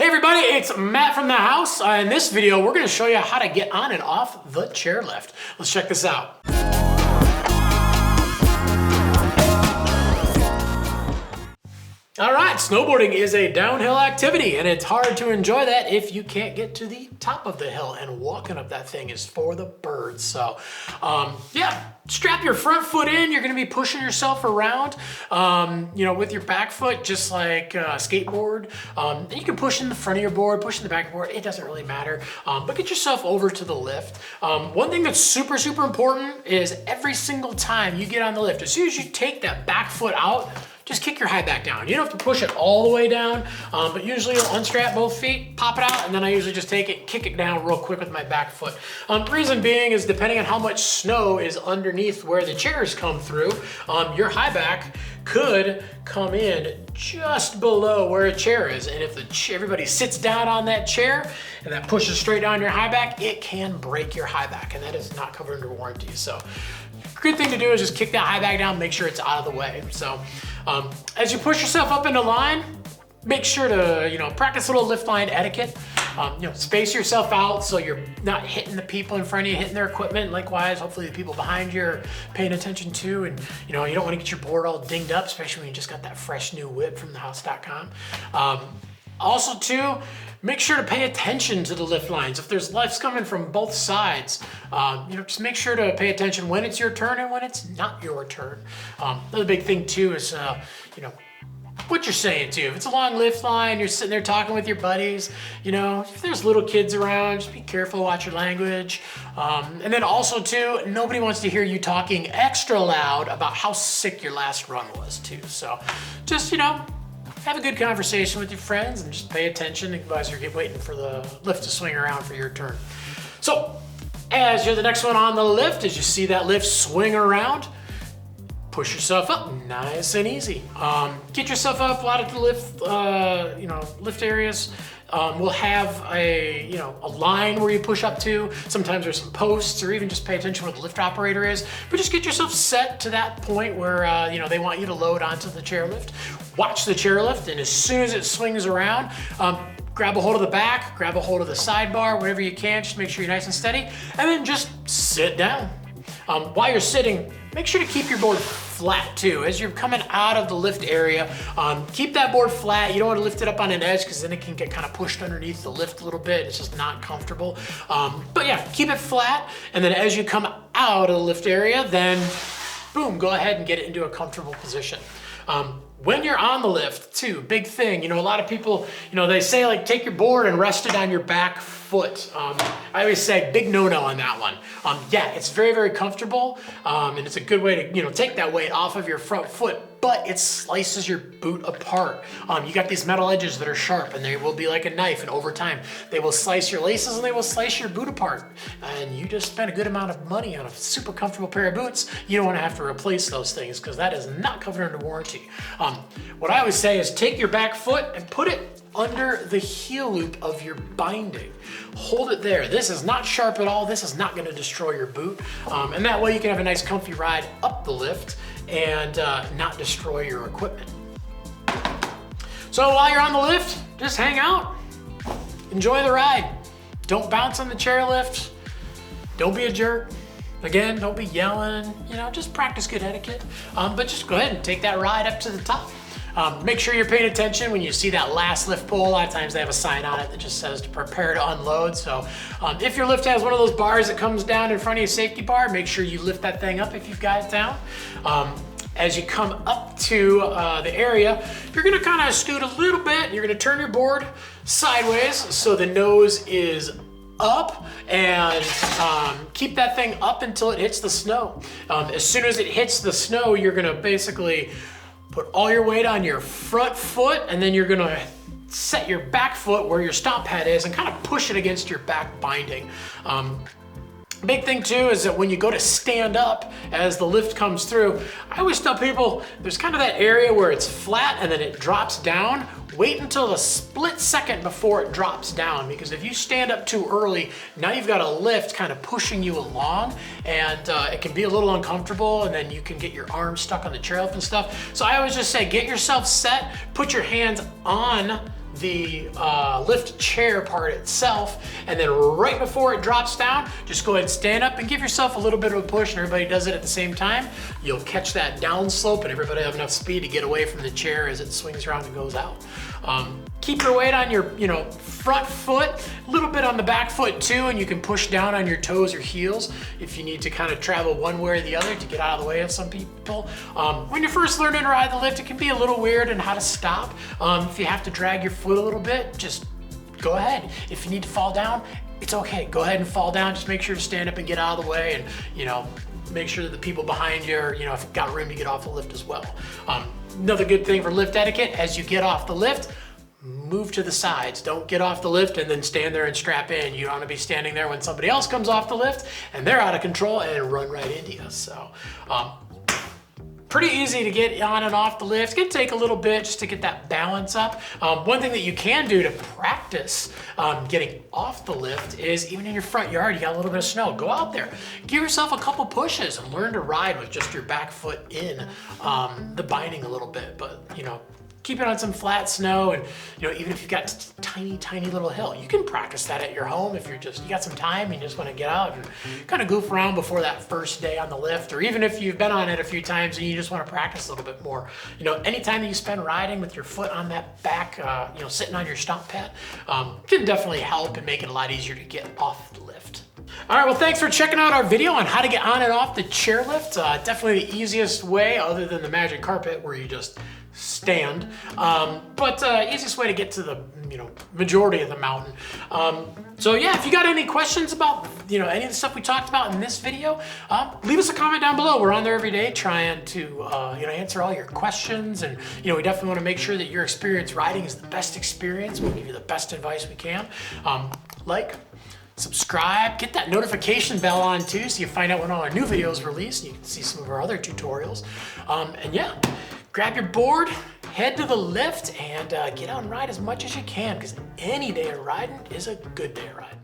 Hey everybody, it's Matt from the house. In this video, we're going to show you how to get on and off the chairlift. Let's check this out. All right, snowboarding is a downhill activity and it's hard to enjoy that if you can't get to the top of the hill, and walking up that thing is for the birds. So yeah, strap your front foot in. You're gonna be pushing yourself around, with your back foot, just like a skateboard. You can push in the front of your board, push in the back of the board, it doesn't really matter. But get yourself over to the lift. One thing that's super important is every single time you get on the lift, as soon as you take that back foot out, just kick your high back down. You don't have to push it all the way down, but usually you'll unstrap both feet, pop it out, and then I usually just take it, kick it down real quick with my back foot. Reason being is depending on how much snow is underneath where the chairs come through, your high back could come in just below where a chair is. And if everybody sits down on that chair and that pushes straight down your high back, it can break your high back, and that is not covered under warranty. So good thing to do is just kick that high back down, make sure it's out of the way. So as you push yourself up into line, make sure to practice a little lift line etiquette. Space yourself out so you're not hitting the people in front of you, hitting their equipment. Likewise, hopefully the people behind you are paying attention too. And you don't want to get your board all dinged up, especially when you just got that fresh new whip from thehouse.com. Also too, make sure to pay attention to the lift lines. If there's lifts coming from both sides, just make sure to pay attention when it's your turn and when it's not your turn. Another big thing too is, what you're saying too. If it's a long lift line, you're sitting there talking with your buddies, if there's little kids around, just be careful, watch your language. And then also too, nobody wants to hear you talking extra loud about how sick your last run was too. So just, have a good conversation with your friends and just pay attention as you're waiting for the lift to swing around for your turn. So as you're the next one on the lift, as you see that lift swing around, push yourself up nice and easy. Get yourself up. A lot of the lift areas will have a line where you push up to. Sometimes there's some posts, or even just pay attention where the lift operator is. But just get yourself set to that point where they want you to load onto the chairlift. Watch the chairlift, and as soon as it swings around, grab a hold of the back, grab a hold of the sidebar, whatever you can, just make sure you're nice and steady, and then just sit down. While you're sitting, make sure to keep your board flat too. As you're coming out of the lift area, keep that board flat. You don't want to lift it up on an edge because then it can get kind of pushed underneath the lift a little bit. It's just not comfortable. But yeah, keep it flat. And then as you come out of the lift area, then boom, go ahead and get it into a comfortable position. When you're on the lift too, big thing, a lot of people, they say like take your board and rest it on your back foot. I always say big no-no on that one. Yeah, it's very, very comfortable, and it's a good way to, take that weight off of your front foot, but it slices your boot apart. You got these metal edges that are sharp, and they will be like a knife, and over time, they will slice your laces and they will slice your boot apart. And you just spent a good amount of money on a super comfortable pair of boots. You don't want to have to replace those things because that is not covered under warranty. What I always say is take your back foot and put it under the heel loop of your binding. Hold it there. This is not sharp at all. This is not going to destroy your boot. And that way you can have a nice comfy ride up the lift and not destroy your equipment. So while you're on the lift, just hang out. Enjoy the ride. Don't bounce on the chairlift. Don't be a jerk. Again, don't be yelling, just practice good etiquette. But just go ahead and take that ride up to the top. Make sure you're paying attention when you see that last lift pole. A lot of times they have a sign on it that just says to prepare to unload. So if your lift has one of those bars that comes down in front of your safety bar, make sure you lift that thing up if you've got it down. As you come up to the area, you're gonna kind of scoot a little bit. You're gonna turn your board sideways so the nose is up, and keep that thing up until it hits the snow. As soon as it hits the snow, you're gonna basically put all your weight on your front foot, and then you're gonna set your back foot where your stomp pad is and kind of push it against your back binding. Big thing too is that when you go to stand up as the lift comes through, I always tell people there's kind of that area where it's flat and then it drops down. Wait until the split second before it drops down, because if you stand up too early, now you've got a lift kind of pushing you along, and it can be a little uncomfortable, and then you can get your arms stuck on the chairlift and stuff. So I always just say get yourself set, put your hands on the lift chair part itself, and then right before it drops down, just go ahead and stand up and give yourself a little bit of a push, and everybody does it at the same time. You'll catch that down slope and everybody have enough speed to get away from the chair as it swings around and goes out. Keep your weight on your front foot, a little bit on the back foot too, and you can push down on your toes or heels if you need to kind of travel one way or the other to get out of the way of some people. When you're first learning to ride the lift, it can be a little weird in how to stop. If you have to drag your foot a little bit, just go ahead. If you need to fall down, it's okay. Go ahead and fall down. Just make sure to stand up and get out of the way, and make sure that the people behind you are, if you've got room to get off the lift as well. Another good thing for lift etiquette, as you get off the lift, move to the sides. Don't get off the lift and then stand there and strap in. You don't want to be standing there when somebody else comes off the lift and they're out of control and run right into you. So, pretty easy to get on and off the lift. It can take a little bit just to get that balance up. One thing that you can do to practice getting off the lift is, even in your front yard, you got a little bit of snow, go out there. Give yourself a couple pushes and learn to ride with just your back foot in the binding a little bit. But, keep it on some flat snow, and even if you've got tiny little hill, you can practice that at your home if you got some time and you just want to get out and kind of goof around before that first day on the lift, or even if you've been on it a few times and you just want to practice a little bit more. Anytime that you spend riding with your foot on that back, sitting on your stomp pad, can definitely help and make it a lot easier to get off the lift. All right, well, thanks for checking out our video on how to get on and off the chairlift. Definitely the easiest way, other than the magic carpet where you just stand, but easiest way to get to the majority of the mountain. So yeah, if you got any questions about any of the stuff we talked about in this video, leave us a comment down below. We're on there every day trying to answer all your questions, and we definitely want to make sure that your experience riding is the best experience. We'll give you the best advice we can. Subscribe, get that notification bell on too, so you find out when all our new videos release, and you can see some of our other tutorials. And yeah, grab your board, head to the lift, and get out and ride as much as you can, because any day of riding is a good day of riding.